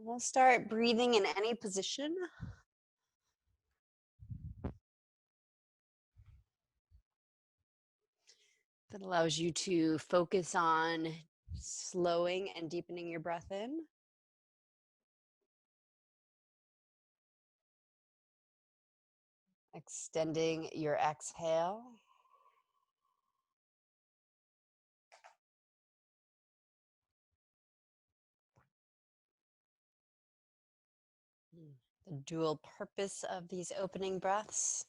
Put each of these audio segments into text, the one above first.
We'll start breathing in any position. That allows you to focus on slowing and deepening your breath in. Extending your exhale. The dual purpose of these opening breaths.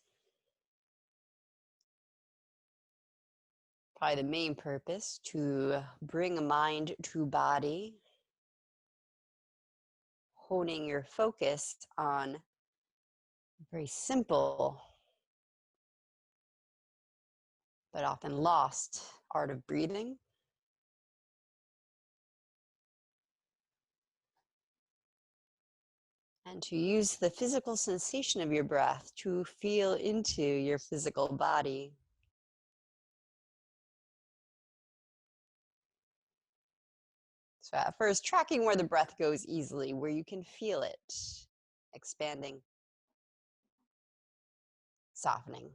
Probably the main purpose, to bring a mind to body, honing your focus on a very simple but often lost art of breathing. And to use the physical sensation of your breath to feel into your physical body. So at first, tracking where the breath goes easily, where you can feel it expanding, softening.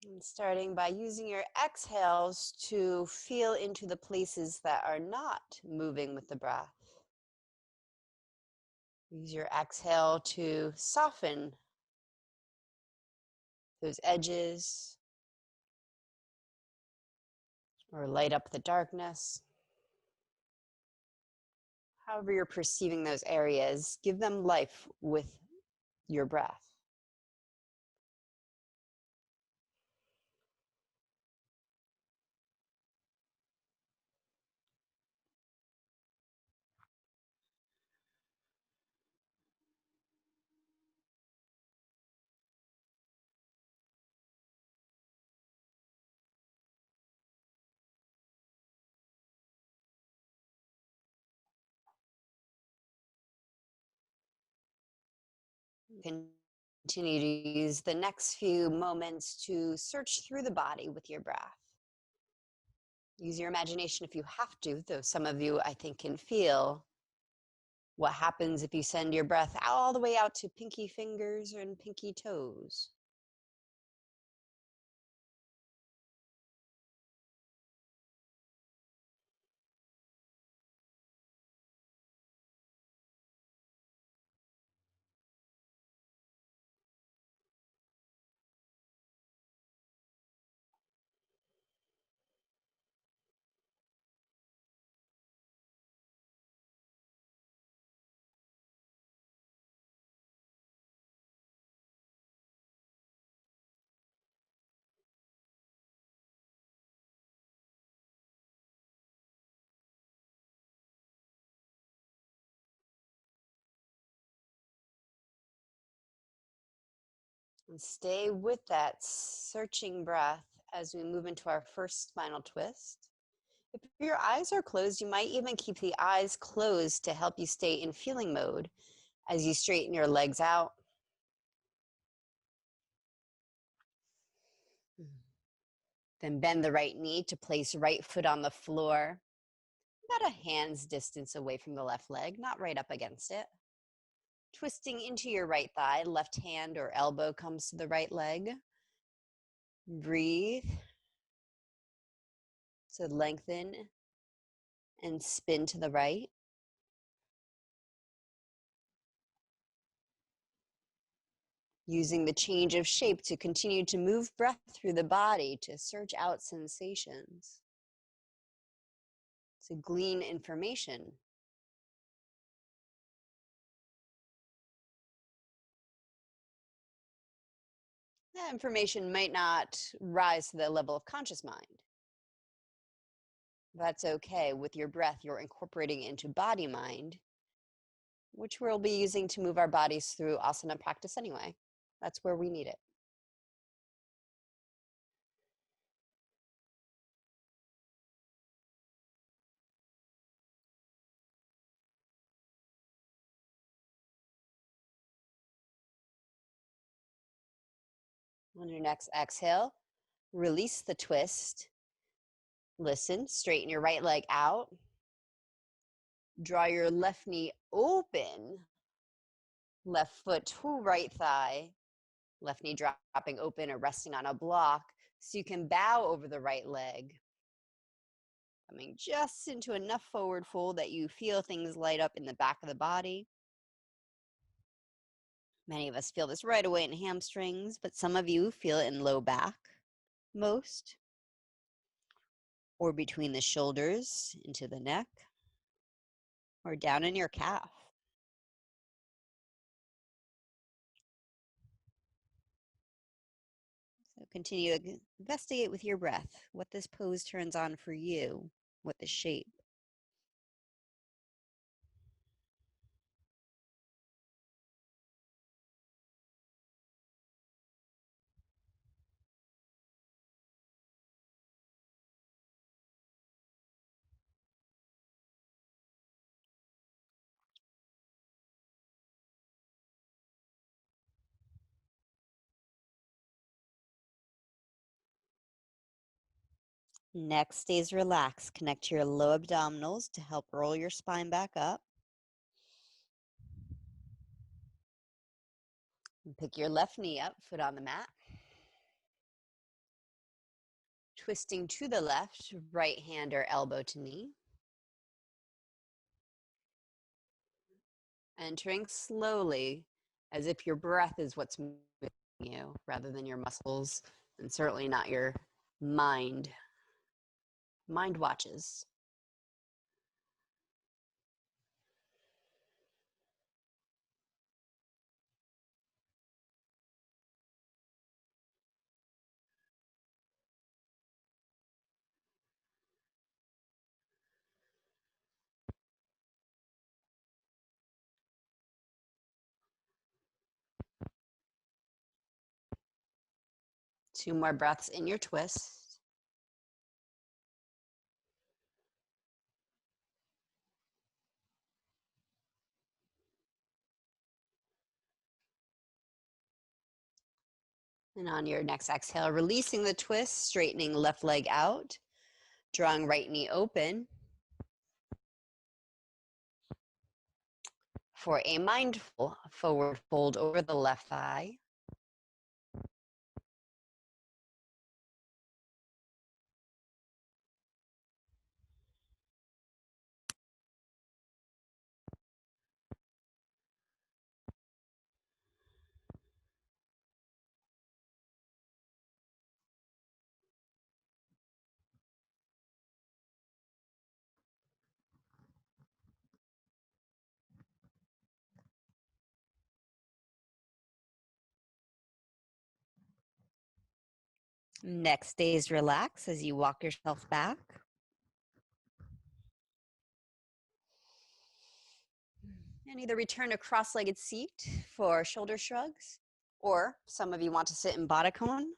And starting by using your exhales to feel into the places that are not moving with the breath. Use your exhale to soften those edges or light up the darkness. However you're perceiving those areas, give them life with your breath. Continue to use the next few moments to search through the body with your breath. Use your imagination if you have to, though some of you, I think, can feel what happens if you send your breath all the way out to pinky fingers and pinky toes. And stay with that searching breath as we move into our first spinal twist. If your eyes are closed, you might even keep the eyes closed to help you stay in feeling mode as you straighten your legs out. Then bend the right knee to place right foot on the floor, about a hand's distance away from the left leg, not right up against it. Twisting into your right thigh, left hand or elbow comes to the right leg. Breathe. So lengthen and spin to the right. Using the change of shape to continue to move breath through the body to search out sensations, to glean information. That information might not rise to the level of conscious mind. That's okay. With your breath, you're incorporating into body mind which we'll be using to move our bodies through asana practice anyway. That's where we need it. On your next exhale, release the twist. Listen, straighten your right leg out. Draw your left knee open. Left foot to right thigh. Left knee dropping open or resting on a block so you can bow over the right leg. Coming just into enough forward fold that you feel things light up in the back of the body. Many of us feel this right away in hamstrings, but some of you feel it in low back most, or between the shoulders into the neck, or down in your calf. So continue to investigate with your breath what this pose turns on for you, what the shape. Next stays relaxed. Connect to your low abdominals to help roll your spine back up. And pick your left knee up, foot on the mat. Twisting to the left, right hand or elbow to knee. Entering slowly as if your breath is what's moving you rather than your muscles, and certainly not your mind. Mind watches. Two more breaths in your twist. And on your next exhale, releasing the twist, straightening left leg out, drawing right knee open for a mindful forward fold over the left thigh. Next stays relax as you walk yourself back. And either return to cross-legged seat for shoulder shrugs, or some of you want to sit in Bada Cone.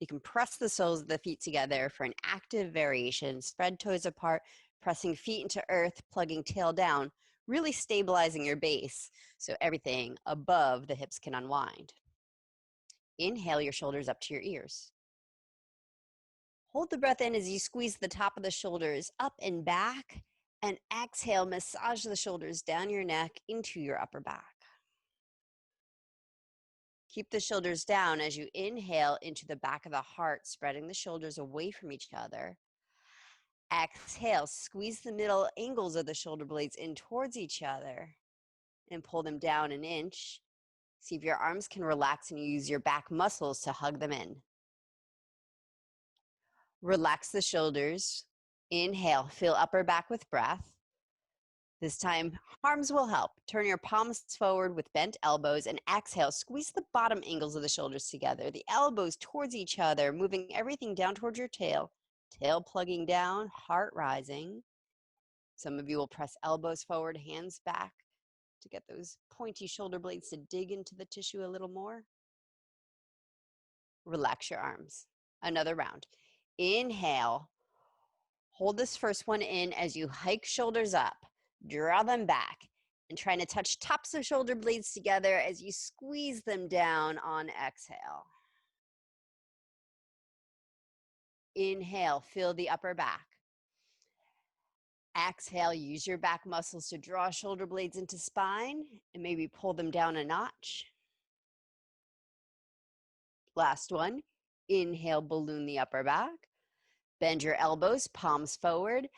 You can press the soles of the feet together for an active variation. Spread toes apart, pressing feet into earth, plugging tail down, really stabilizing your base so everything above the hips can unwind. Inhale your shoulders up to your ears. Hold the breath in as you squeeze the top of the shoulders up and back, and exhale, massage the shoulders down your neck into your upper back. Keep the shoulders down as you inhale into the back of the heart, spreading the shoulders away from each other. Exhale, squeeze the middle angles of the shoulder blades in towards each other and pull them down an inch. See if your arms can relax and you use your back muscles to hug them in. Relax the shoulders. Inhale, fill upper back with breath. This time, arms will help. Turn your palms forward with bent elbows and exhale. Squeeze the bottom angles of the shoulders together, the elbows towards each other, moving everything down towards your tail. Tail plugging down, heart rising. Some of you will press elbows forward, hands back. to get those pointy shoulder blades to dig into the tissue a little more. Relax your arms. Another round. Inhale. Hold this first one in as you hike shoulders up. Draw them back and trying to touch tops of shoulder blades together as you squeeze them down on exhale. Inhale, feel the upper back. Exhale, use your back muscles to draw shoulder blades into spine and maybe pull them down a notch. Last one. Inhale, balloon the upper back. Bend your elbows, palms forward.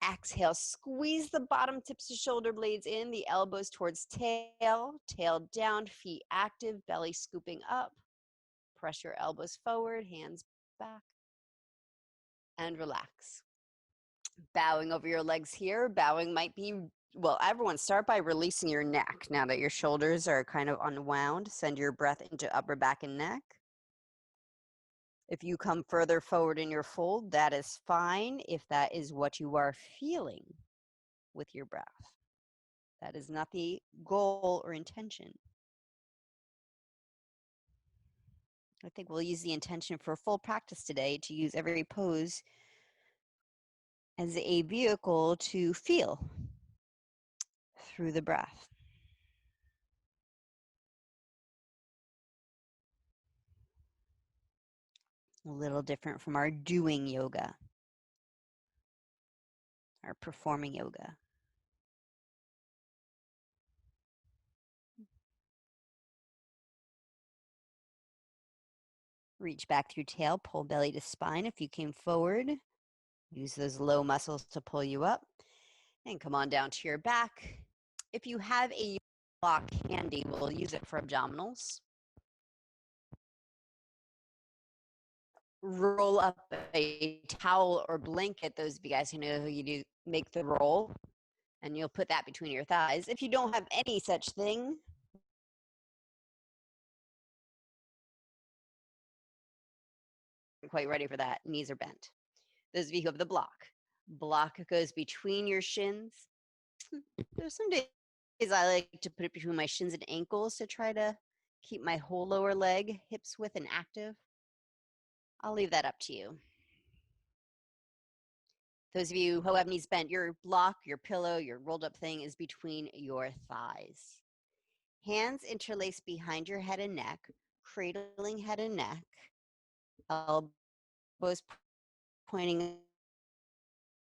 Exhale, squeeze the bottom tips of shoulder blades in, the elbows towards tail, tail down, feet active, belly scooping up. Press your elbows forward, hands back, and relax. Bowing over your legs here. Bowing might be, well, everyone start by releasing your neck. Now that your shoulders are kind of unwound, send your breath into upper back and neck. If you come further forward in your fold, that is fine if that is what you are feeling with your breath. That is not the goal or intention. I think we'll use the intention for full practice today to use every pose as a vehicle to feel through the breath. A little different from our doing yoga, our performing yoga. Reach back through tail, pull belly to spine. If you came forward, use those low muscles to pull you up. And come on down to your back. If you have a block handy, we'll use it for abdominals. Roll up a towel or blanket. Those of you guys who know who you do, make the roll. And you'll put that between your thighs. If you don't have any such thing, quite ready for that. Knees are bent. Those of you who have the block goes between your shins. There's some days I like to put it between my shins and ankles to try to keep my whole lower leg hips width and active. I'll leave that up to you. Those of you who have knees bent, your block, your pillow, your rolled up thing is between your thighs. Hands interlaced behind your head and neck, cradling head and neck, elbows pointing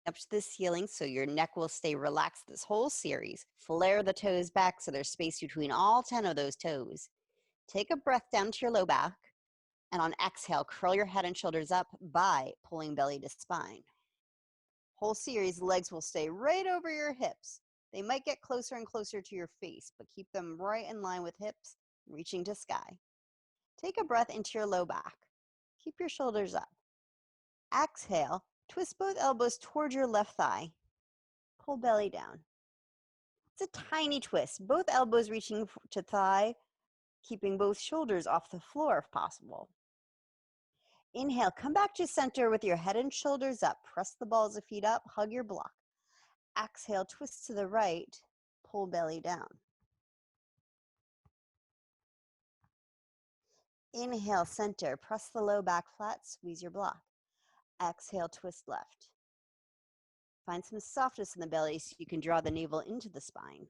up to the ceiling so your neck will stay relaxed this whole series. Flare the toes back so there's space between all 10 of those toes. Take a breath down to your low back, and on exhale, curl your head and shoulders up by pulling belly to spine. Whole series, legs will stay right over your hips. They might get closer and closer to your face, but keep them right in line with hips, reaching to sky. Take a breath into your low back. Keep your shoulders up. Exhale, twist both elbows toward your left thigh. Pull belly down. It's a tiny twist, both elbows reaching to thigh, keeping both shoulders off the floor if possible. Inhale, come back to center with your head and shoulders up. Press the balls of feet up, hug your block. Exhale, twist to the right, pull belly down. Inhale, center, press the low back flat, squeeze your block. Exhale, twist left. Find some softness in the belly so you can draw the navel into the spine.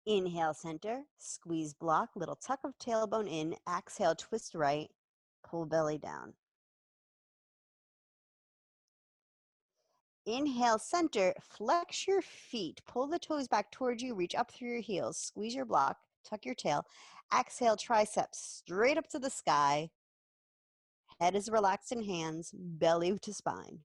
Inhale, center, squeeze block, little tuck of tailbone in. Exhale, twist right, pull belly down. Inhale, center, flex your feet, pull the toes back towards you, reach up through your heels, squeeze your block, tuck your tail. Exhale, triceps straight up to the sky. Head is relaxed in hands, belly to spine.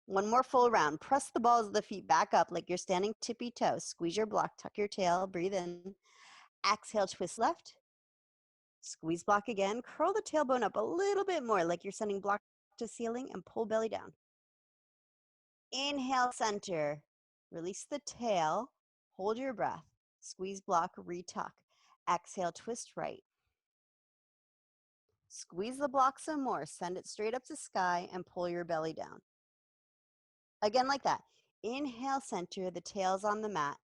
One more full round. Press the balls of the feet back up like you're standing tippy toe. Squeeze your block, tuck your tail, breathe in. Exhale, twist left. Squeeze block again. Curl the tailbone up a little bit more like you're sending block to ceiling and pull belly down. Inhale, center. Release the tail. Hold your breath. Squeeze block, retuck. Exhale, twist right. Squeeze the block some more. Send it straight up to sky and pull your belly down. Again like that. Inhale, center, the tail's on the mat.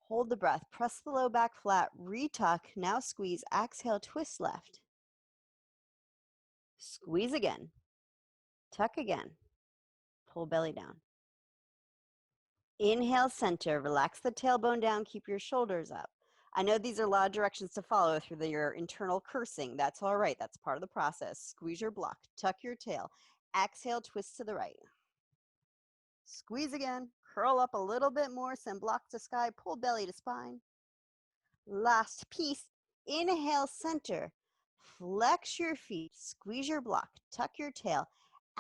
Hold the breath, press the low back flat, retuck, now squeeze, exhale, twist left. Squeeze again, tuck again, pull belly down. Inhale, center, relax the tailbone down, keep your shoulders up. I know these are a lot of directions to follow through your internal cursing. That's all right, that's part of the process. Squeeze your block, tuck your tail, exhale, twist to the right. Squeeze again, curl up a little bit more, send block to sky, pull belly to spine. Last piece, inhale, center, flex your feet, squeeze your block, tuck your tail,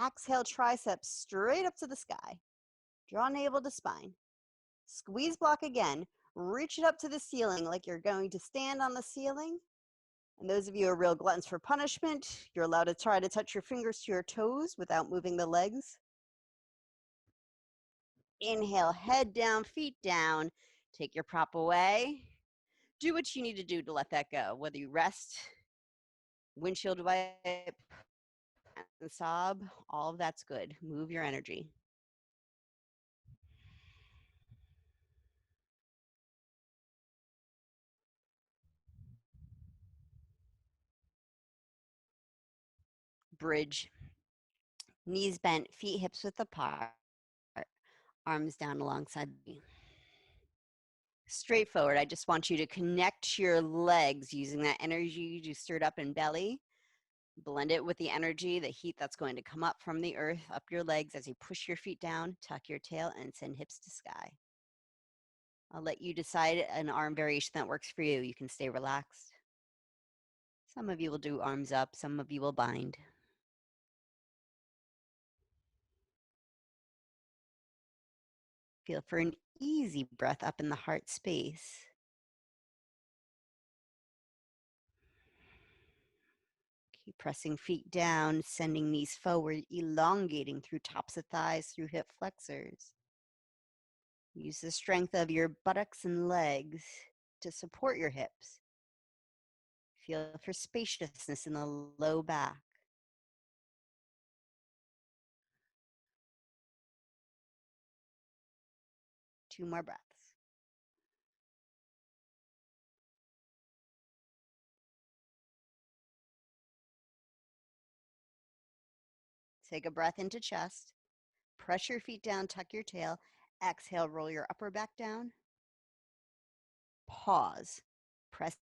exhale, triceps straight up to the sky. Draw navel to spine. Squeeze block again, reach it up to the ceiling like you're going to stand on the ceiling. And those of you who are real gluttons for punishment, you're allowed to try to touch your fingers to your toes without moving the legs. Inhale, head down, feet down. Take your prop away. Do what you need to do to let that go, whether you rest, windshield wipe, and sob, all of that's good. Move your energy. Bridge. Knees bent, feet hips width apart, arms down alongside the knee. Straightforward. I just want you to connect your legs using that energy you stirred up in belly. Blend it with the energy, the heat that's going to come up from the earth, up your legs as you push your feet down, tuck your tail, and send hips to sky. I'll let you decide an arm variation that works for you. You can stay relaxed. Some of you will do arms up, some of you will bind. Feel for an easy breath up in the heart space. Keep pressing feet down, sending knees forward, elongating through tops of thighs, through hip flexors. Use the strength of your buttocks and legs to support your hips. Feel for spaciousness in the low back. Two more breaths. Take a breath into chest. Press your feet down, tuck your tail. Exhale, roll your upper back down. Pause. Press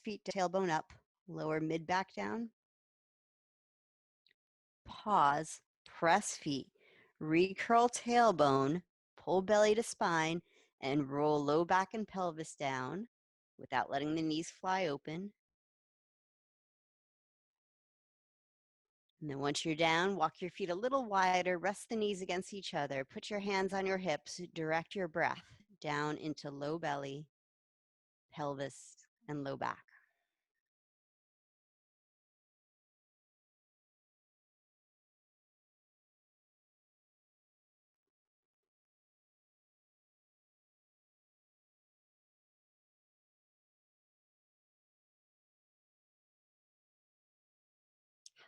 feet to tailbone up. Lower mid back down. Pause. Press feet. Recurl tailbone. Pull belly to spine and roll low back and pelvis down without letting the knees fly open. And then once you're down, walk your feet a little wider, rest the knees against each other, put your hands on your hips, direct your breath down into low belly, pelvis, and low back.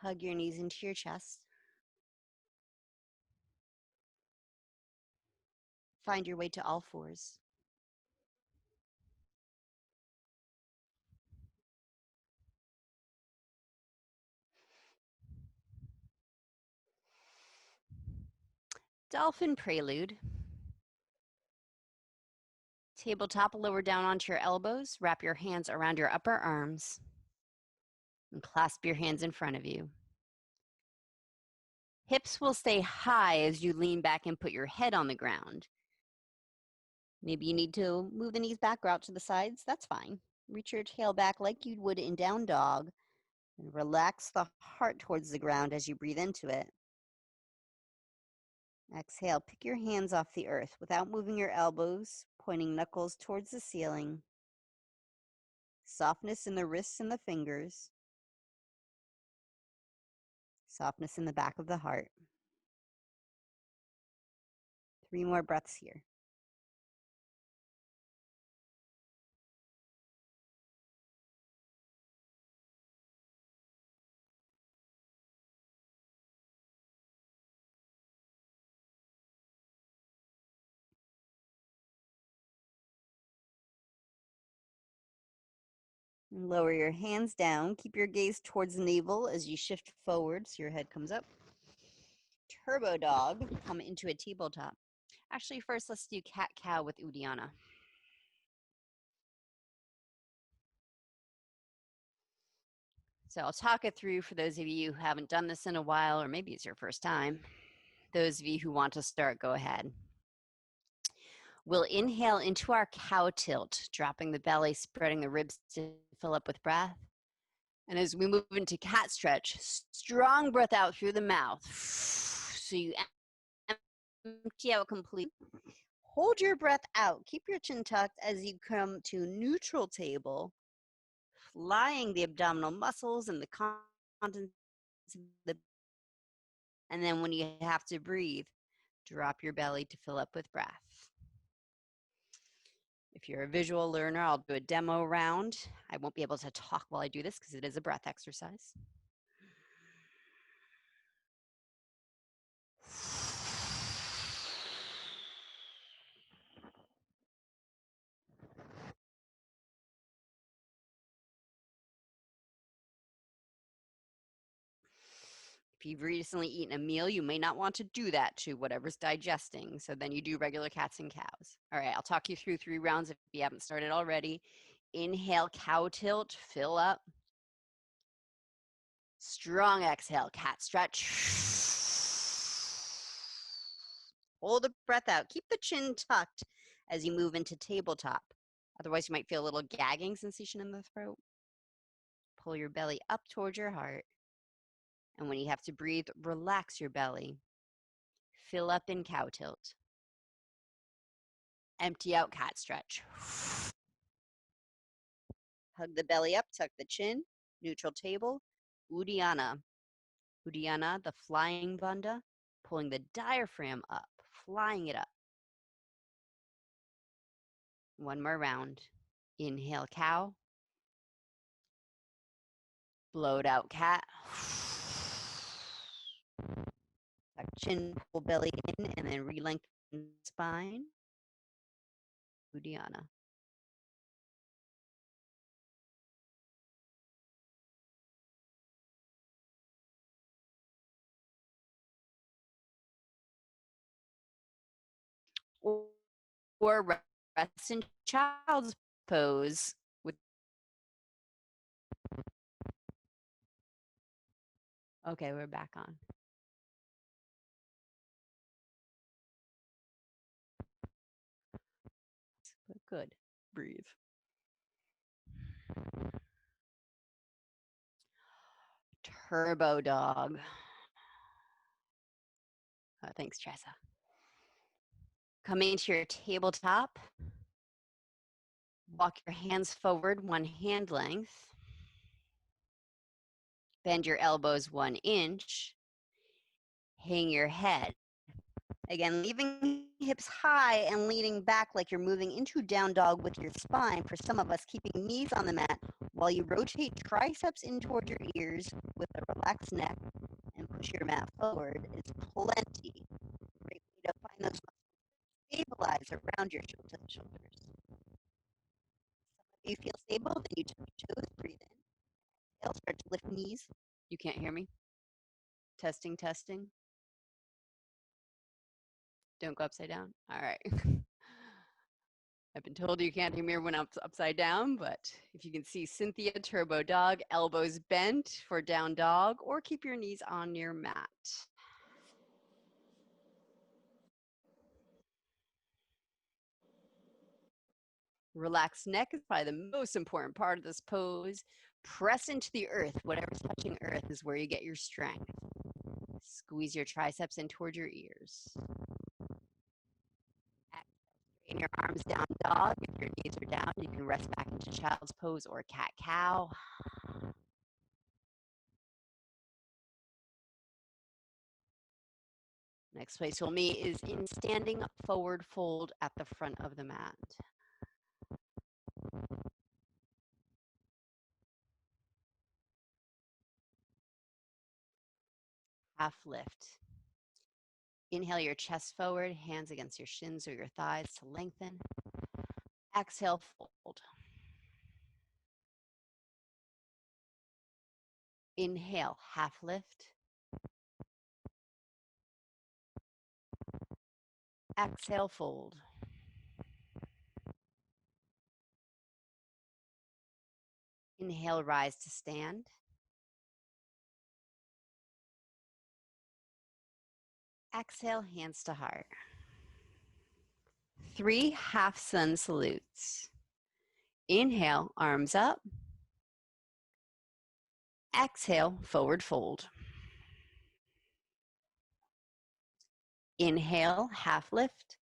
Hug your knees into your chest. Find your way to all fours. Dolphin prelude. Tabletop, lower down onto your elbows. Wrap your hands around your upper arms and clasp your hands in front of you. Hips will stay high as you lean back and put your head on the ground. Maybe you need to move the knees back or out to the sides. That's fine. Reach your tail back like you would in down dog and relax the heart towards the ground as you breathe into it. Exhale, pick your hands off the earth without moving your elbows, pointing knuckles towards the ceiling. Softness in the wrists and the fingers. Softness in the back of the heart. 3 more breaths here. Lower your hands down. Keep your gaze towards the navel as you shift forward so your head comes up. Turbo dog. Come into a tabletop. Actually, first let's do cat-cow with Uddiyana. So I'll talk it through for those of you who haven't done this in a while, or maybe it's your first time. Those of you who want to start, go ahead. We'll inhale into our cow tilt, dropping the belly, spreading the ribs to fill up with breath. And as we move into cat stretch, strong breath out through the mouth. So you empty out completely. Hold your breath out. Keep your chin tucked as you come to neutral table, flying the abdominal muscles and the contents of the. And then when you have to breathe, drop your belly to fill up with breath. If you're a visual learner, I'll do a demo round. I won't be able to talk while I do this because it is a breath exercise. If you've recently eaten a meal, you may not want to do that to whatever's digesting. So then you do regular cats and cows. All right, I'll talk you through 3 rounds if you haven't started already. Inhale, cow tilt, fill up. Strong exhale, cat stretch. Hold the breath out. Keep the chin tucked as you move into tabletop. Otherwise, you might feel a little gagging sensation in the throat. Pull your belly up towards your heart. And when you have to breathe, relax your belly. Fill up in cow tilt. Empty out cat stretch. Hug the belly up, tuck the chin. Neutral table. Uddiyana. Uddiyana, the flying bandha, pulling the diaphragm up, flying it up. One more round. Inhale, cow. Blowed out cat. Tuck chin, pull belly in, and then re-lengthen spine. Uddiyana. Or rest in child's pose with. Okay, we're back on. Good. Breathe. Turbo dog. Thanks, Tressa. Coming to your tabletop. Walk your hands forward 1 hand length. Bend your elbows 1 inch. Hang your head. Again, leaving hips high and leaning back like you're moving into down dog with your spine. For some of us, keeping knees on the mat while you rotate triceps in toward your ears with a relaxed neck and push your mat forward is plenty. Great way to find those stabilize around your shoulders. If you feel stable, then you tuck your toes, breathe in. Exhale, start to lift knees. You can't hear me? Testing, testing. Don't go upside down. All right. I've been told you can't hear me when I'm upside down, but if you can see Cynthia, turbo dog, elbows bent for down dog, or keep your knees on your mat. Relaxed neck is probably the most important part of this pose. Press into the earth. Whatever's touching earth is where you get your strength. Squeeze your triceps in toward your ears. Straighten your arms down dog. If your knees are down, you can rest back into child's pose or cat-cow. Next place we'll meet is in standing forward fold at the front of the mat. Half lift. Inhale your chest forward, hands against your shins or your thighs to lengthen. Exhale, fold. Inhale, half lift. Exhale, fold. Inhale, rise to stand. Exhale, hands to heart. 3 half sun salutes. Inhale, arms up. Exhale, forward fold. Inhale, half lift.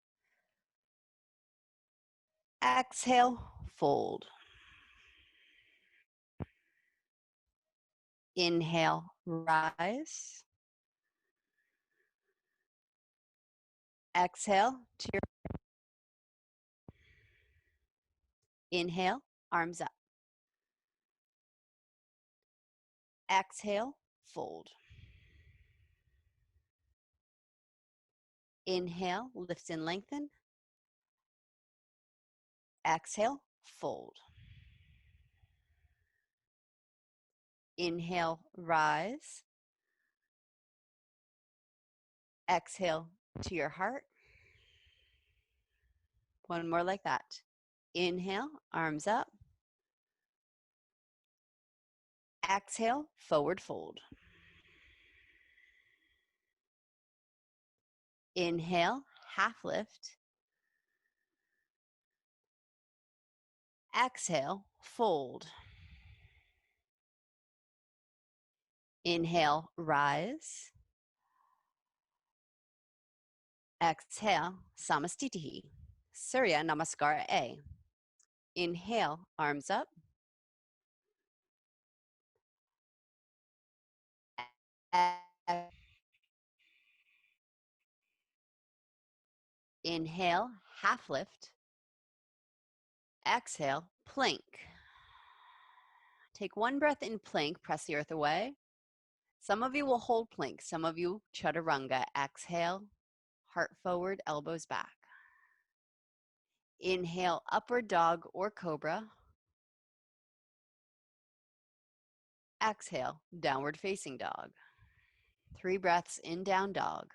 Exhale, fold. Inhale, rise. Exhale to your inhale, arms up. Exhale, fold. Inhale, lift and lengthen. Exhale, fold. Inhale, rise. Exhale to your heart. One more like that. Inhale, arms up. Exhale, forward fold. Inhale, half lift. Exhale, fold. Inhale, rise. Exhale, Samastitihi, Surya Namaskara A. Inhale, arms up. Inhale, half lift. Exhale, plank. Take one breath in plank, press the earth away. Some of you will hold plank, some of you chaturanga. Exhale, heart forward, elbows back. Inhale, upward dog or cobra. Exhale, downward facing dog. 3 breaths in down dog.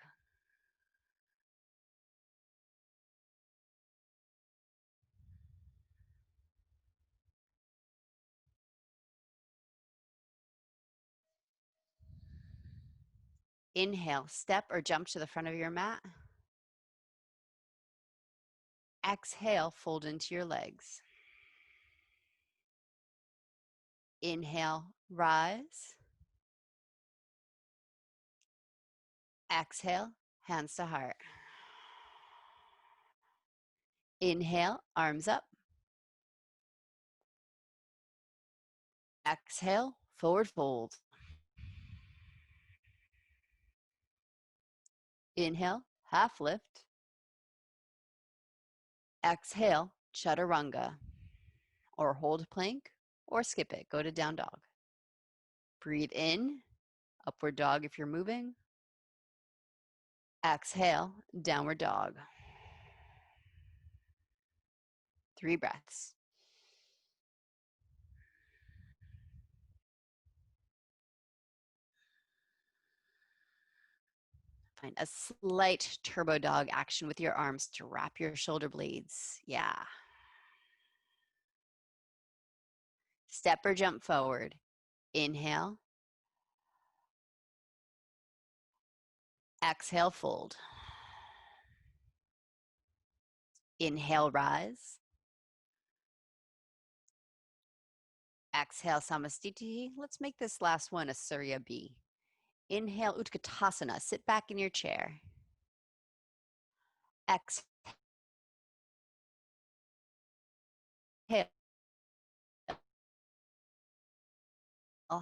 Inhale, step or jump to the front of your mat. Exhale, fold into your legs. Inhale, rise. Exhale, hands to heart. Inhale, arms up. Exhale, forward fold. Inhale, half lift. Exhale, chaturanga, or hold plank, or skip it. Go to down dog. Breathe in, upward dog if you're moving. Exhale, downward dog. 3 breaths. Find a slight turbo dog action with your arms to wrap your shoulder blades. Yeah. Step or jump forward. Inhale. Exhale, fold. Inhale, rise. Exhale, Samastiti. Let's make this last one a Surya B. Inhale, Utkatasana. Sit back in your chair. Exhale,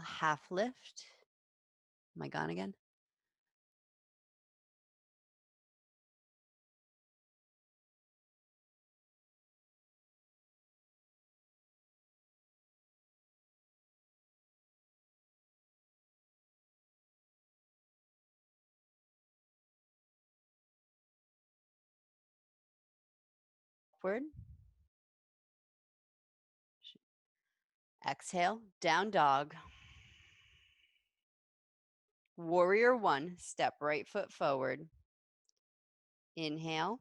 half lift. Am I gone again? Upward. Exhale, down dog. Warrior one, step right foot forward. Inhale.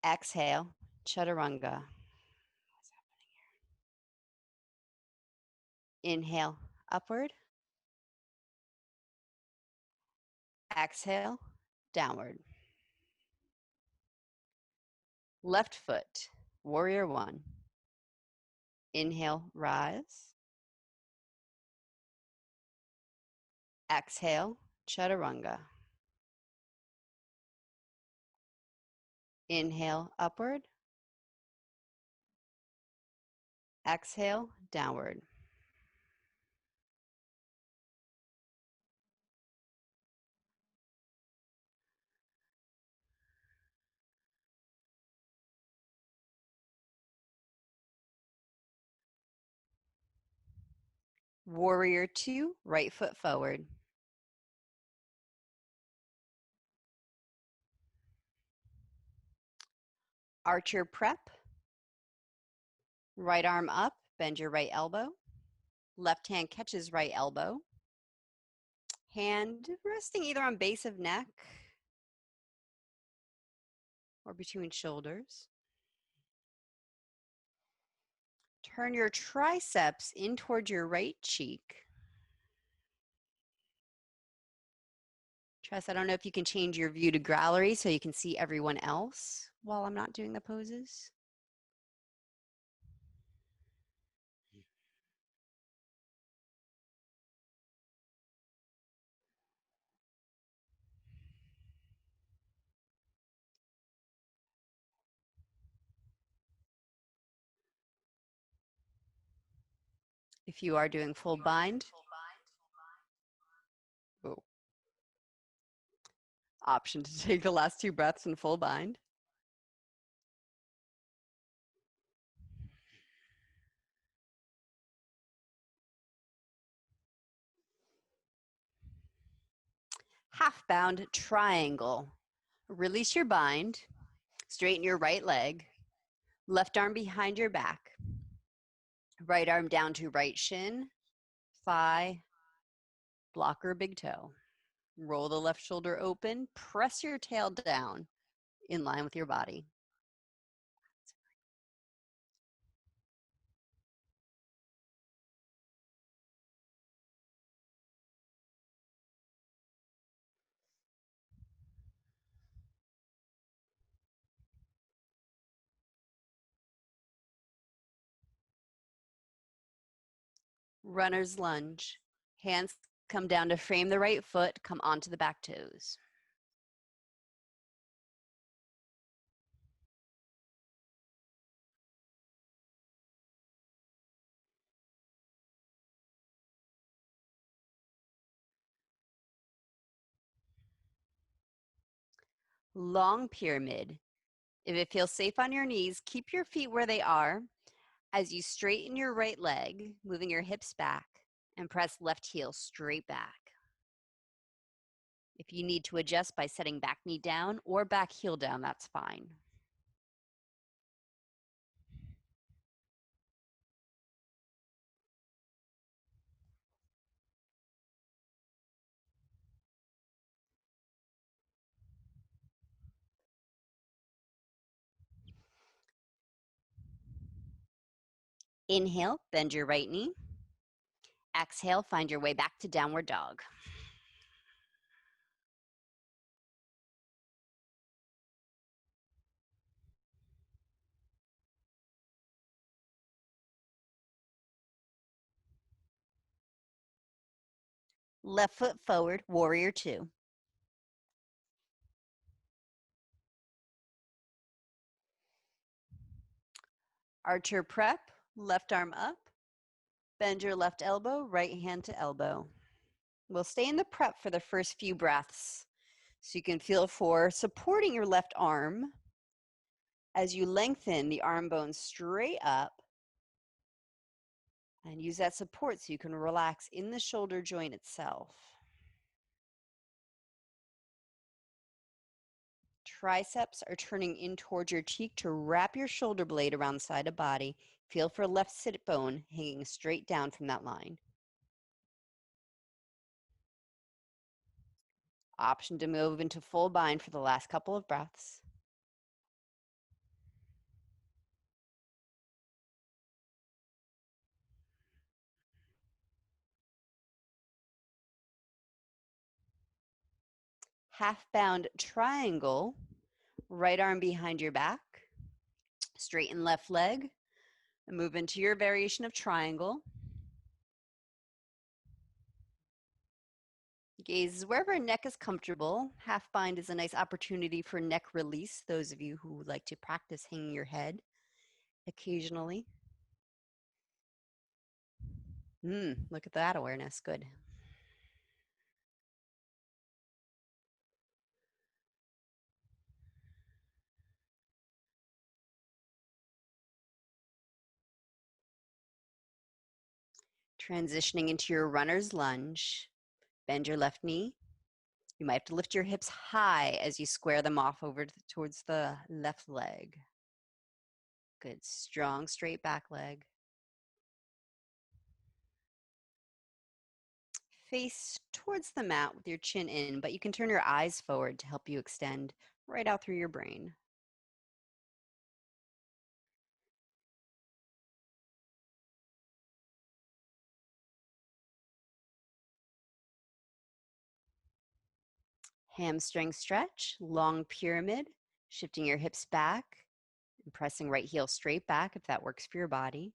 Exhale, chaturanga. Inhale, upward. Exhale, downward. Left foot, warrior one. Inhale, rise. Exhale, chaturanga. Inhale, upward. Exhale, downward. Warrior two, right foot forward. Archer prep. Right arm up, bend your right elbow. Left hand catches right elbow. Hand resting either on base of neck or between shoulders. Turn your triceps in towards your right cheek. Tress, I don't know if you can change your view to gallery so you can see everyone else while I'm not doing the poses. If you are doing full bind, option to take the last two breaths in full bind. Half bound triangle. Release your bind, straighten your right leg, left arm behind your back, right arm down to right shin, thigh, blocker, big toe. Roll the left shoulder open, press your tail down in line with your body. Runner's lunge. Hands come down to frame the right foot, come onto the back toes. Long pyramid. If it feels safe on your knees, keep your feet where they are as you straighten your right leg, moving your hips back, and press left heel straight back. If you need to adjust by setting back knee down or back heel down, that's fine. Inhale, bend your right knee. Exhale, find your way back to downward dog. Left foot forward, warrior two. Archer prep, left arm up. Bend your left elbow, right hand to elbow. We'll stay in the prep for the first few breaths. So you can feel for supporting your left arm as you lengthen the arm bone straight up and use that support so you can relax in the shoulder joint itself. Triceps are turning in towards your cheek to wrap your shoulder blade around the side of body. Feel for left sit bone hanging straight down from that line. Option to move into full bind for the last couple of breaths. Half bound triangle, right arm behind your back, straighten left leg, and move into your variation of triangle. Gaze wherever neck is comfortable. Half bind is a nice opportunity for neck release, those of you who like to practice hanging your head occasionally. Look at that awareness. Good. Transitioning into your runner's lunge. Bend your left knee. You might have to lift your hips high as you square them off over towards the left leg. Good. Strong, straight back leg. Face towards the mat with your chin in, but you can turn your eyes forward to help you extend right out through your brain. Hamstring stretch, long pyramid, shifting your hips back and pressing right heel straight back if that works for your body.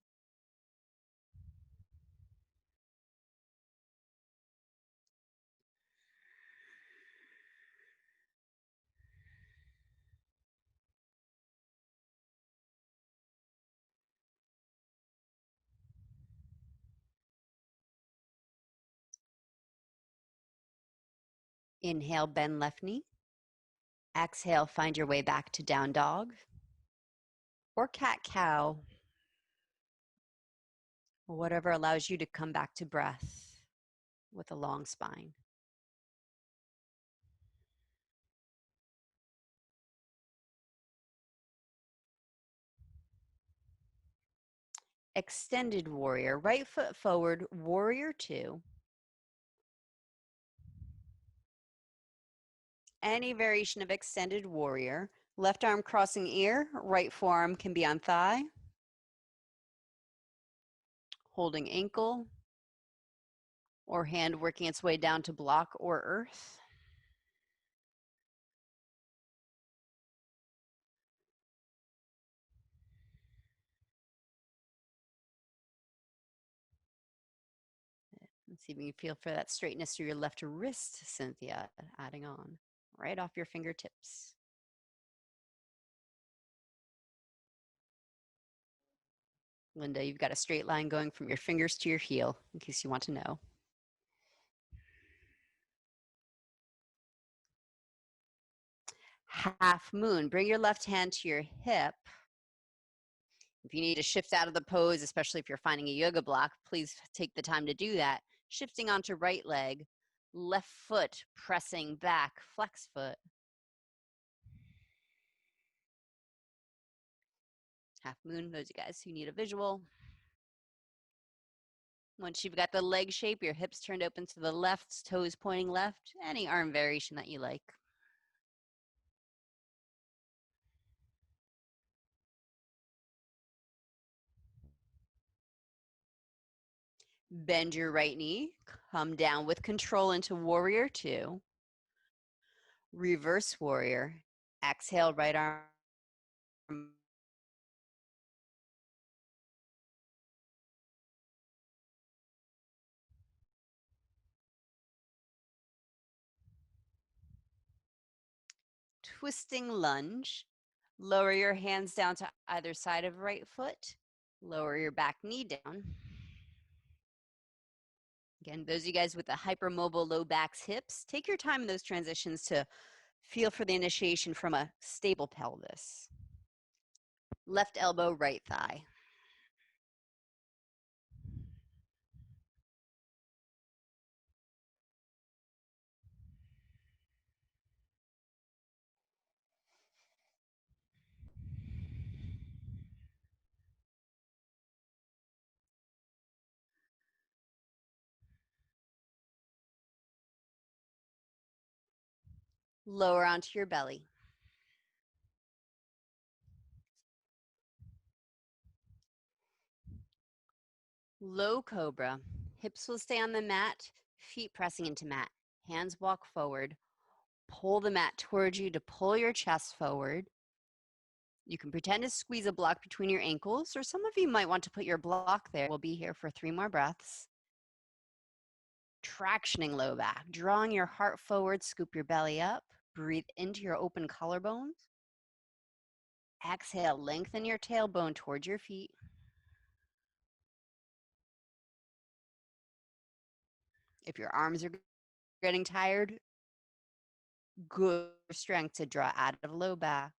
Inhale, bend left knee. Exhale, find your way back to down dog or cat cow, or whatever allows you to come back to breath with a long spine. Extended warrior, right foot forward, warrior two. Any variation of extended warrior. Left arm crossing ear, right forearm can be on thigh. Holding ankle, or hand working its way down to block or earth. Let's see if you can feel for that straightness through your left wrist, Cynthia, adding on right off your fingertips. Linda, you've got a straight line going from your fingers to your heel, in case you want to know. Half moon, bring your left hand to your hip. If you need to shift out of the pose, especially if you're finding a yoga block, please take the time to do that. Shifting onto right leg, left foot pressing back, flex foot. Half moon, those of you guys who need a visual. Once you've got the leg shape, your hips turned open to the left, toes pointing left, any arm variation that you like. Bend your right knee, come down with control into warrior two. Reverse warrior. Exhale, right arm. Twisting lunge. Lower your hands down to either side of right foot. Lower your back knee down. Again, those of you guys with the hypermobile low backs, hips, take your time in those transitions to feel for the initiation from a stable pelvis. Left elbow, right thigh. Lower onto your belly. Low cobra. Hips will stay on the mat, feet pressing into mat. Hands walk forward. Pull the mat towards you to pull your chest forward. You can pretend to squeeze a block between your ankles, or some of you might want to put your block there. We'll be here for 3 more breaths. Tractioning low back, drawing your heart forward, scoop your belly up. Breathe into your open collarbones. Exhale, lengthen your tailbone towards your feet. If your arms are getting tired, good strength to draw out of low back.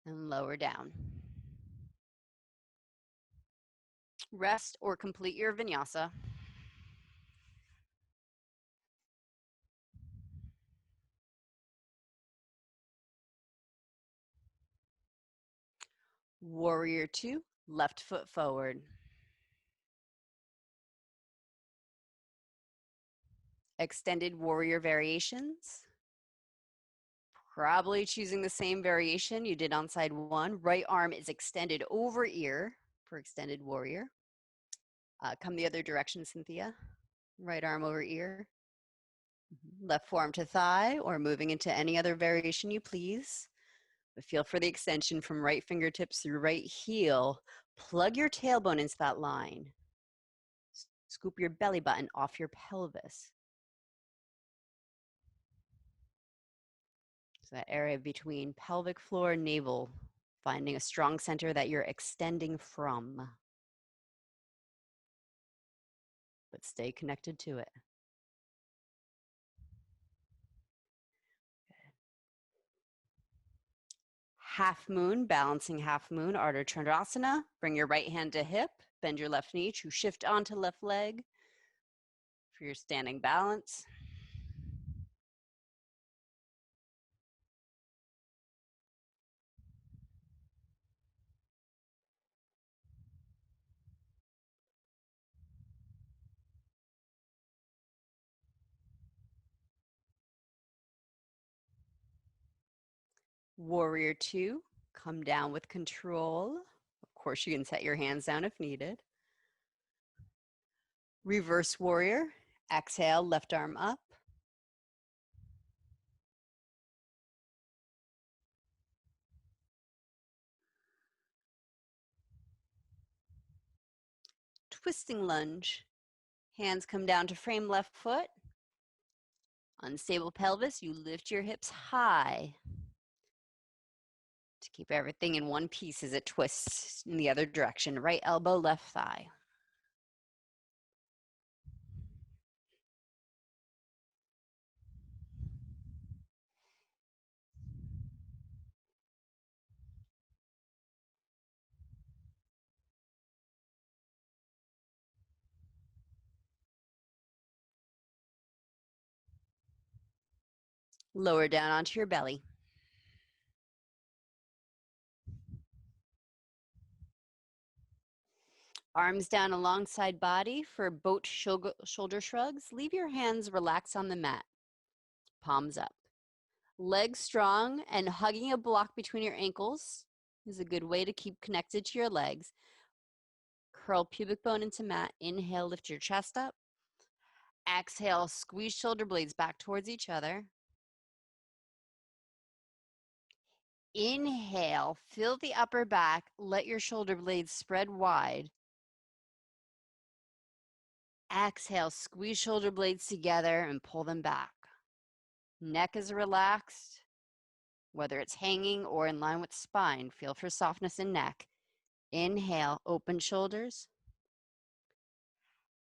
And lower down. Rest or complete your vinyasa. Warrior 2, left foot forward. Extended warrior variations. Probably choosing the same variation you did on side 1. Right arm is extended over ear for extended warrior. Come the other direction, Cynthia. Right arm over ear. Left forearm to thigh, or moving into any other variation you please. But feel for the extension from right fingertips through right heel. Plug your tailbone into that line. Scoop your belly button off your pelvis. So that area between pelvic floor and navel, finding a strong center that you're extending from. But stay connected to it. Half moon, balancing half moon, Ardha Chandrasana. Bring your right hand to hip, bend your left knee to shift onto left leg for your standing balance. Warrior 2, come down with control. Of course, you can set your hands down if needed. Reverse warrior, exhale, left arm up. Twisting lunge, hands come down to frame left foot. Unstable pelvis, you lift your hips high to keep everything in one piece as it twists in the other direction. Right elbow, left thigh. Lower down onto your belly. Arms down alongside body for boat shoulder shrugs. Leave your hands relaxed on the mat. Palms up. Legs strong and hugging a block between your ankles is a good way to keep connected to your legs. Curl pubic bone into mat. Inhale, lift your chest up. Exhale, squeeze shoulder blades back towards each other. Inhale, fill the upper back. Let your shoulder blades spread wide. Exhale, squeeze shoulder blades together and pull them back. Neck is relaxed, whether it's hanging or in line with spine. Feel for softness in neck. Inhale, open shoulders.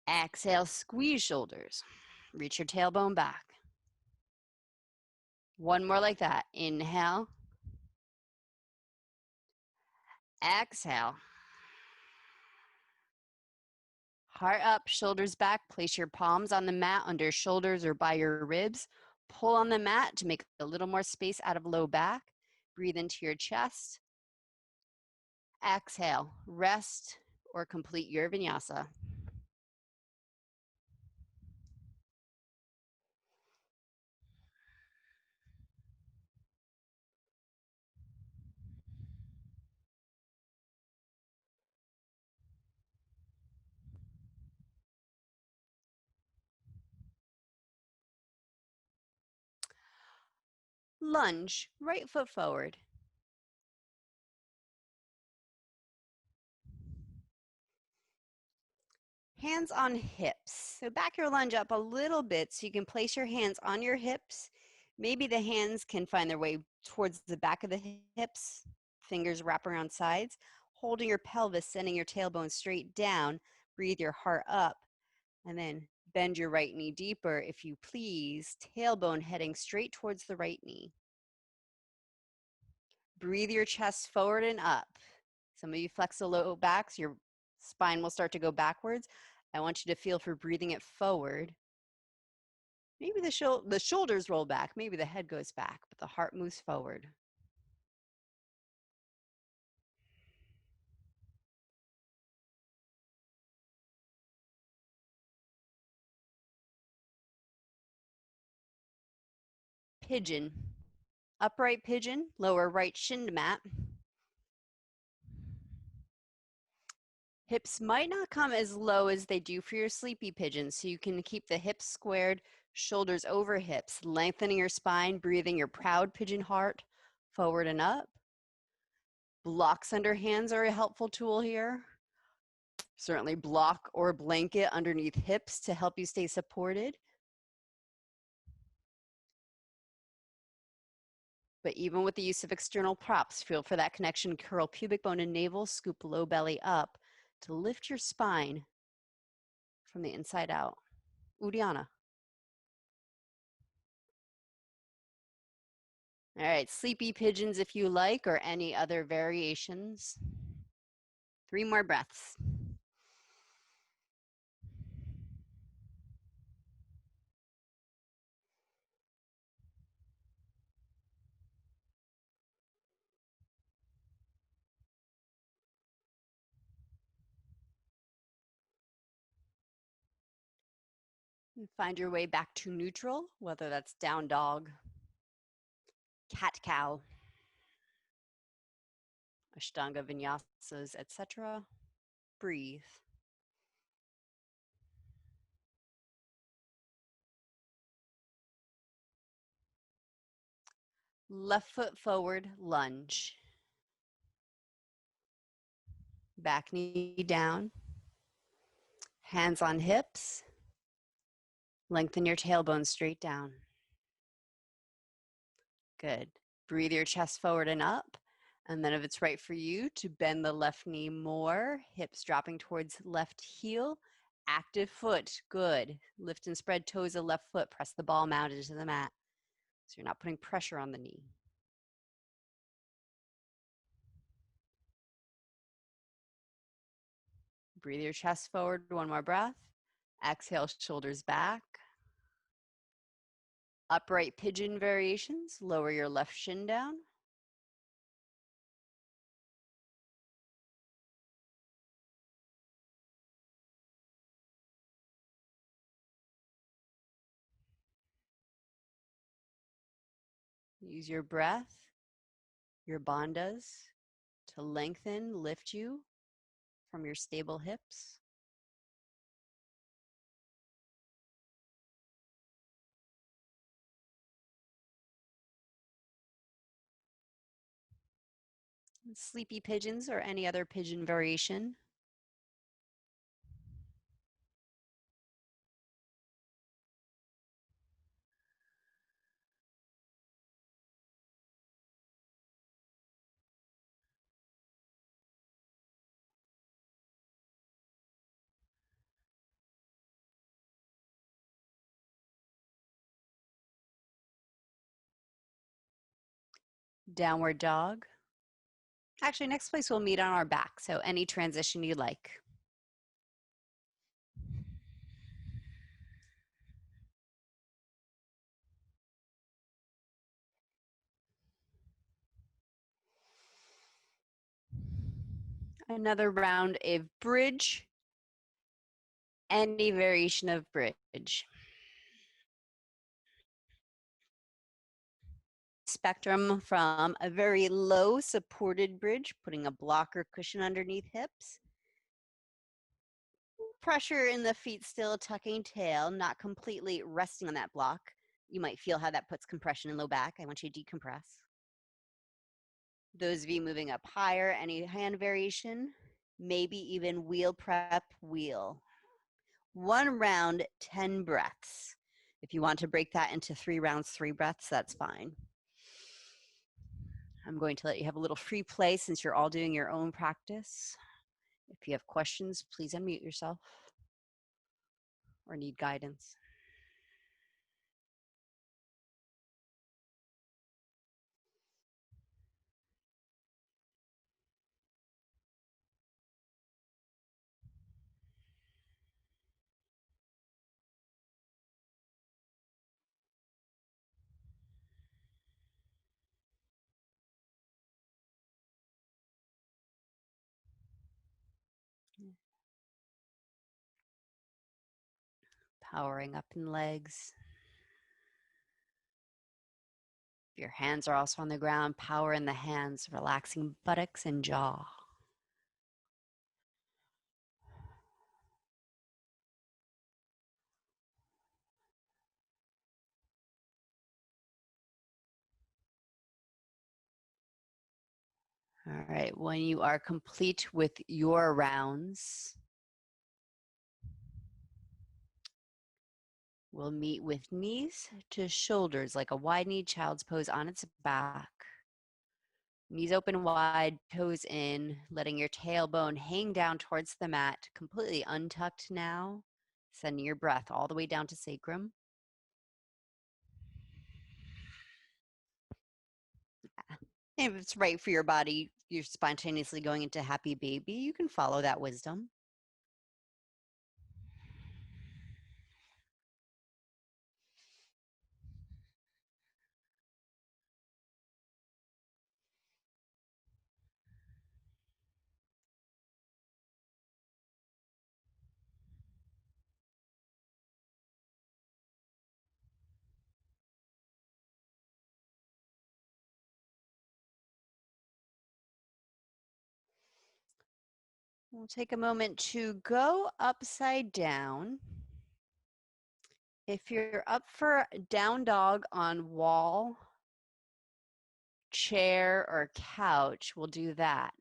Exhale, squeeze shoulders. Reach your tailbone back. One more like that. Inhale. Exhale. Heart up, shoulders back. Place your palms on the mat under shoulders or by your ribs. Pull on the mat to make a little more space out of low back. Breathe into your chest. Exhale, rest or complete your vinyasa. Lunge, right foot forward. Hands on hips. So back your lunge up a little bit so you can place your hands on your hips. Maybe the hands can find their way towards the back of the hips. Fingers wrap around sides. Holding your pelvis, sending your tailbone straight down. Breathe your heart up. And then bend your right knee deeper, if you please. Tailbone heading straight towards the right knee. Breathe your chest forward and up. Some of you flex the low back, so your spine will start to go backwards. I want you to feel for breathing it forward. Maybe the shoulders roll back, maybe the head goes back, but the heart moves forward. Pigeon. Upright pigeon, lower right shin to mat. Hips might not come as low as they do for your sleepy pigeon, so you can keep the hips squared, shoulders over hips, lengthening your spine, breathing your proud pigeon heart forward and up. Blocks under hands are a helpful tool here. Certainly block or blanket underneath hips to help you stay supported. But even with the use of external props, feel for that connection, curl pubic bone and navel, scoop low belly up to lift your spine from the inside out. Uddiyana. All right, sleepy pigeons if you like, or any other variations. 3 more breaths. And find your way back to neutral, whether that's down dog, cat cow, Ashtanga vinyasas, etc. Breathe. Left foot forward, lunge. Back knee down. Hands on hips. Lengthen your tailbone straight down. Good. Breathe your chest forward and up. And then if it's right for you, to bend the left knee more, hips dropping towards left heel. Active foot, good. Lift and spread toes of left foot. Press the ball mounted to the mat. So you're not putting pressure on the knee. Breathe your chest forward, 1 more breath. Exhale, shoulders back. Upright pigeon variations, lower your left shin down. Use your breath, your bandhas, to lengthen, lift you from your stable hips. Sleepy pigeons or any other pigeon variation. Downward dog. Actually, next place we'll meet on our back, so any transition you like. Another round of bridge, any variation of bridge. Spectrum from a very low supported bridge, putting a blocker cushion underneath hips. Pressure in the feet still, tucking tail, not completely resting on that block. You might feel how that puts compression in low back. I want you to decompress. Those of you moving up higher, any hand variation, maybe even wheel prep wheel. 1 round, 10 breaths. If you want to break that into 3 rounds, 3 breaths, that's fine. I'm going to let you have a little free play since you're all doing your own practice. If you have questions, please unmute yourself or need guidance. Powering up in legs. If your hands are also on the ground, power in the hands, relaxing buttocks and jaw. All right, when you are complete with your rounds, we'll meet with knees to shoulders like a wide-kneed child's pose on its back. Knees open wide, toes in, letting your tailbone hang down towards the mat, completely untucked now, sending your breath all the way down to sacrum. If it's right for your body, you're spontaneously going into happy baby, you can follow that wisdom. We'll take a moment to go upside down. If you're up for down dog on wall, chair, or couch, we'll do that.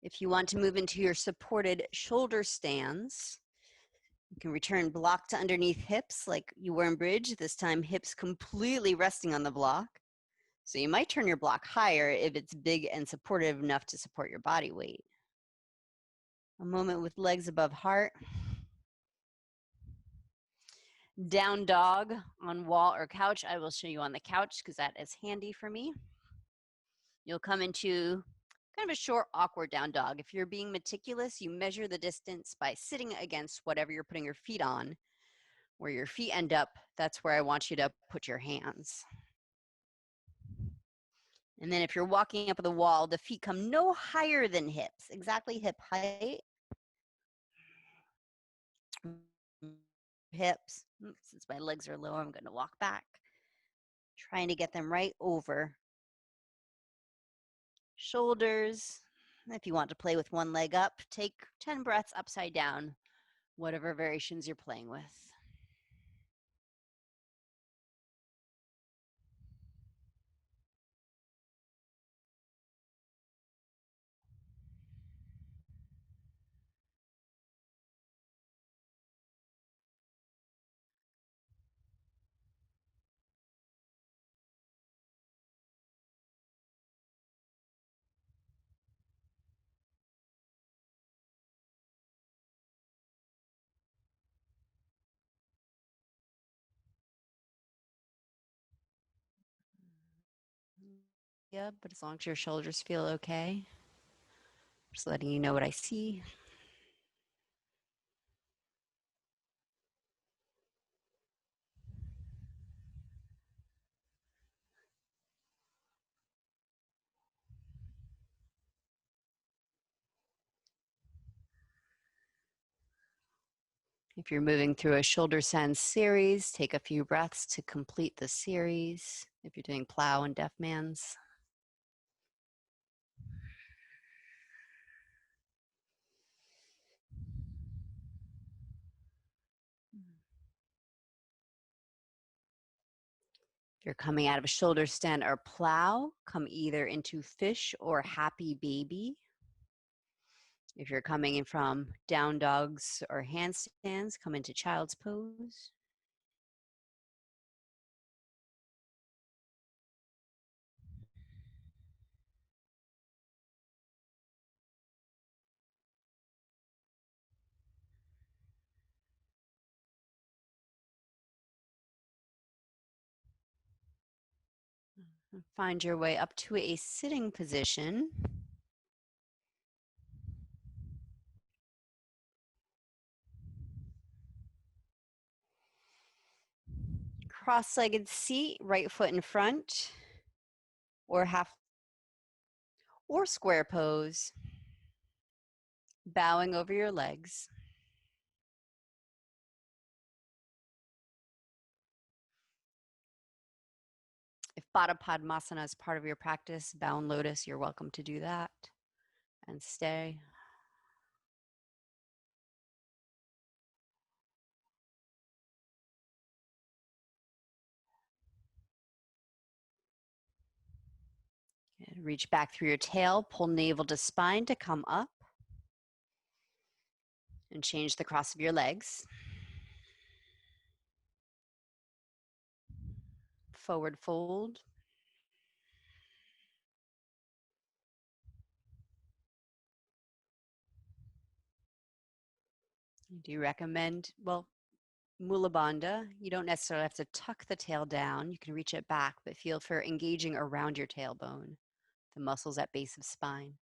If you want to move into your supported shoulder stands, you can return block to underneath hips like you were in bridge, this time hips completely resting on the block. So you might turn your block higher if it's big and supportive enough to support your body weight. A moment with legs above heart. Down dog on wall or couch. I will show you on the couch because that is handy for me. You'll come into kind of a short, awkward down dog. If you're being meticulous, you measure the distance by sitting against whatever you're putting your feet on. Where your feet end up, that's where I want you to put your hands. And then if you're walking up the wall, the feet come no higher than hips, exactly hip height. Hips. Since my legs are low, I'm going to walk back. Trying to get them right over shoulders. If you want to play with one leg up, take 10 breaths upside down, whatever variations you're playing with. Yeah, but as long as your shoulders feel okay, just letting you know what I see. If you're moving through a shoulder send series, take a few breaths to complete the series. If you're doing plow and deaf man's. If you're coming out of a shoulder stand or plow, come either into fish or happy baby. If you're coming in from down dogs or handstands, come into child's pose. Find your way up to a sitting position. Cross-legged seat, right foot in front, or square pose, bowing over your legs. If Baddha Padmasana is part of your practice, bound lotus, you're welcome to do that and stay. And reach back through your tail, pull navel to spine to come up. And change the cross of your legs. Forward fold. I do recommend, Mula Bandha, you don't necessarily have to tuck the tail down. You can reach it back, but feel for engaging around your tailbone, the muscles at base of spine.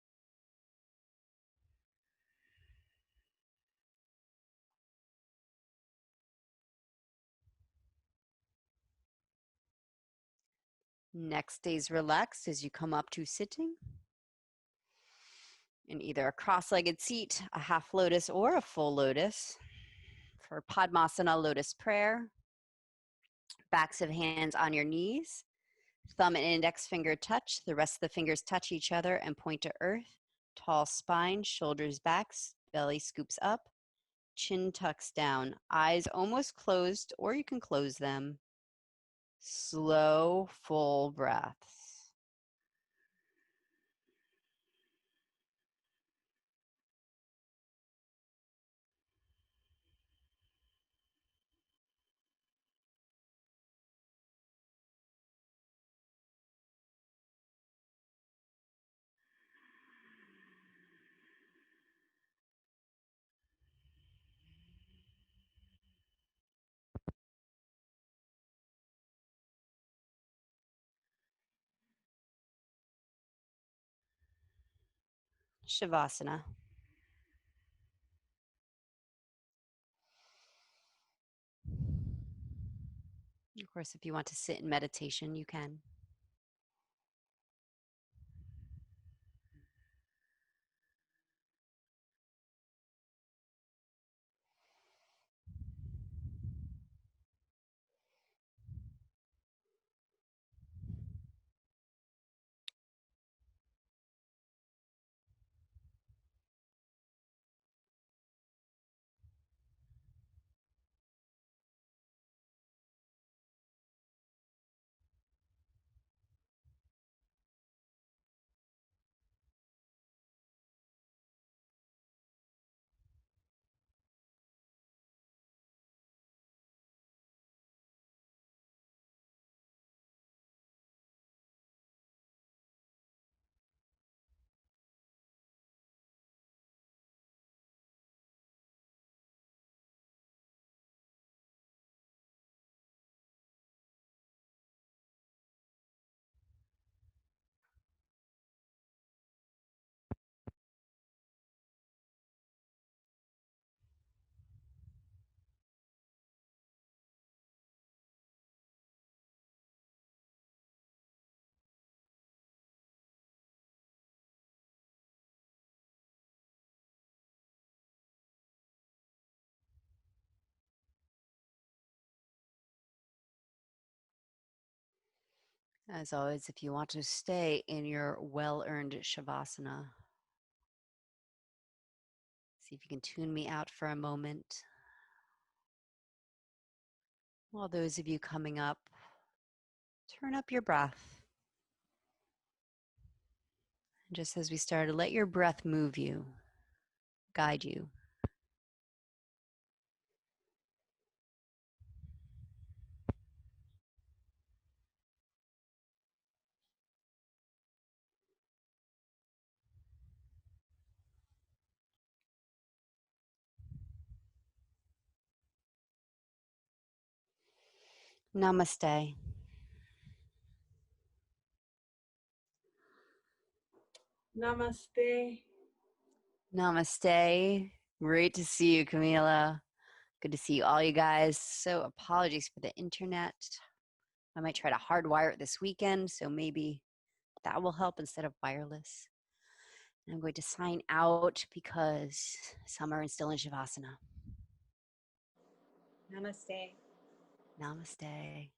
Neck stays relaxed as you come up to sitting in either a cross-legged seat, a half lotus, or a full lotus. For Padmasana, lotus prayer, backs of hands on your knees, thumb and index finger touch, the rest of the fingers touch each other and point to earth. Tall spine, shoulders back, belly scoops up, chin tucks down, eyes almost closed, or you can close them. Slow, full breaths. Shavasana. Of course, if you want to sit in meditation, you can. As always, if you want to stay in your well-earned Shavasana, see if you can tune me out for a moment. While those of you coming up, turn up your breath. And just as we started, let your breath move you, guide you. Namaste. Namaste. Namaste. Great to see you, Camila. Good to see you all, you guys. So apologies for the internet. I might try to hardwire it this weekend, so maybe that will help instead of wireless. And I'm going to sign out because some are still in Shavasana. Namaste. Namaste.